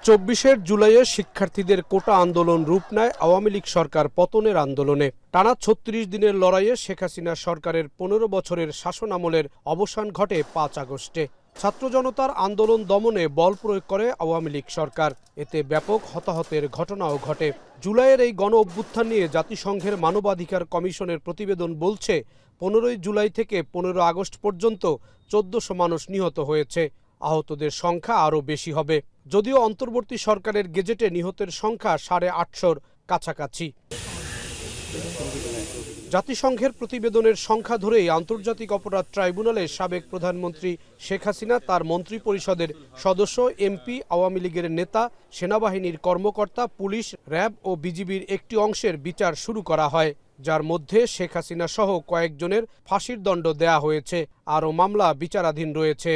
২০২৪-এর জুলাইয়ে শিক্ষার্থীদের কোটা আন্দোলন রূপ নেয় আওয়ামী লীগ সরকার পতনের আন্দোলনে। টানা ৩৬ দিনের লড়াইয়ে শেখ হাসিনা সরকারের ১৫ বছরের শাসনামলের অবসান ঘটে ৫ আগস্টে। ছাত্র জনতার আন্দোলন দমনে বল প্রয়োগ করে আওয়ামী লীগ সরকার। এতে ব্যাপক হতাহতের ঘটনাও ঘটে। জুলাইয়ের এই গণ অভ্যুত্থান নিয়ে জাতিসংঘের মানবাধিকার কমিশনের প্রতিবেদন বলছে, ১৫ই জুলাই থেকে ১৫ আগস্ট পর্যন্ত ১৪০০ মানুষ নিহত হয়েছে। আহতদের সংখ্যা আরও বেশি হবে, যদিও অন্তর্বর্তী সরকারের গেজেটে নিহতের সংখ্যা ৮৫০র কাছাকাছি। জাতিসংঘের প্রতিবেদনের সংখ্যা ধরেই আন্তর্জাতিক অপরাধ ট্রাইব্যুনালে সাবেক প্রধানমন্ত্রী শেখ হাসিনা, তার মন্ত্রিপরিষদের সদস্য, এমপি, আওয়ামী লীগের নেতা, সেনাবাহিনীর কর্মকর্তা, পুলিশ, র্যাব ও বিজিবির একটি অংশের বিচার শুরু করা হয়, যার মধ্যে শেখ হাসিনা সহ কয়েকজনের ফাঁসির দণ্ড দেয়া হয়েছে। আরও মামলা বিচারাধীন রয়েছে।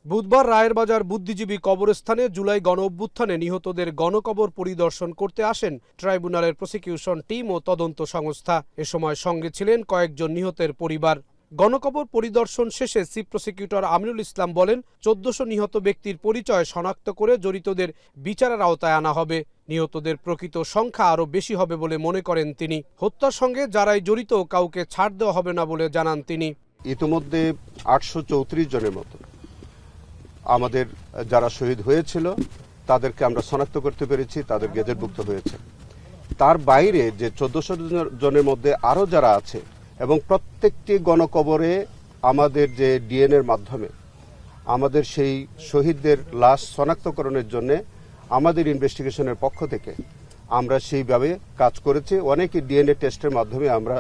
বুধবার রায়েরবাজার বুদ্ধিজীবী কবরস্থানে জুলাই গণ অভ্যুত্থানে নিহতদের গণকবর পরিদর্শন করতে আসেন ট্রাইব্যুনালের প্রসিকিউশন টিম ও তদন্ত সংস্থা। এ সময় সঙ্গে ছিলেন কয়েকজন নিহতের পরিবার। গণকবর পরিদর্শন শেষে চিফ প্রসিকিউটর আমিনুল ইসলাম বলেন, ১৪০০ নিহত ব্যক্তির পরিচয় শনাক্ত করে জড়িতদের বিচারের আওতায় আনা হবে। নিহতদের প্রকৃত সংখ্যা আরও বেশি হবে বলে মনে করেন তিনি। হত্যার সঙ্গে যারাই জড়িত কাউকে ছাড় দেওয়া হবে না বলে জানান তিনি। ইতিমধ্যে ৮৩৪ জনের মতো আমাদের যারা শহীদ হয়েছিল তাদেরকে আমরা শনাক্ত করতে পেরেছি, তাদের গেজেটভুক্ত হয়েছে। তার বাইরে যে ১৪০০ জনের মধ্যে আরও যারা আছে এবং প্রত্যেকটি গণকবরে আমাদের যে ডিএনএর মাধ্যমে আমাদের সেই শহীদদের লাশ শনাক্তকরণের জন্য আমাদের ইনভেস্টিগেশনের পক্ষ থেকে আমরা সেইভাবে কাজ করেছি। অনেকে ডিএনএ টেস্টের মাধ্যমে আমরা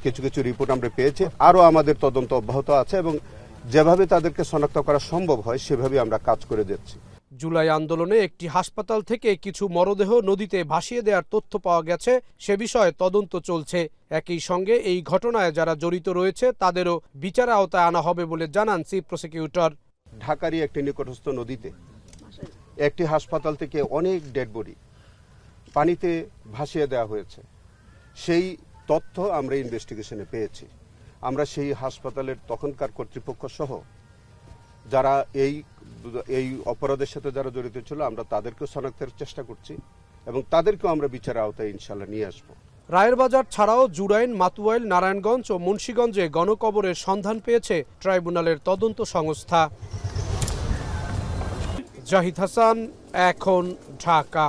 কিছু কিছু রিপোর্ট আমরা পেয়েছি। আরও আমাদের তদন্ত অব্যাহত আছে এবং যেভাবে তাদেরকে শনাক্ত করা সম্ভব হয় সেভাবে আমরা কাজ করে যাচ্ছি। জুলাই আন্দোলনে একটি হাসপাতাল থেকে কিছু মরদেহ নদীতে ভাসিয়ে দেওয়ার তথ্য পাওয়া গেছে, সে বিষয়ে তদন্ত চলছে। একই সঙ্গে এই ঘটনায় যারা জড়িত রয়েছে তাদেরও বিচার আওতায় আনা হবে বলে জানান চিফ প্রসিকিউটর। ঢাকারই একটি নিকটস্থ নদীতে একটি হাসপাতাল থেকে অনেক ডেড বডি পানিতে ভাসিয়ে দেওয়া হয়েছে, সেই তথ্য আমরা ইনভেস্টিগেশনে পেয়েছি। আমরা সেই হাসপাতালের তখনকার কর্তৃপক্ষ সহ যারা এই অপরাধের সাথে যারা জড়িত ছিল আমরা তাদেরকেও শনাক্তের চেষ্টা করছি এবং তাদেরকেও আমরা বিচারের আওতায় ইনশাল্লাহ নিয়ে আসব। রায়েরবাজার ছাড়াও জুরাইন, মাতুয়াইল, নারায়ণগঞ্জ ও মুন্সিগঞ্জে গণকবরের সন্ধান পেয়েছে ট্রাইব্যুনালের তদন্ত সংস্থা। জাহিদ হাসান, এখন, ঢাকা।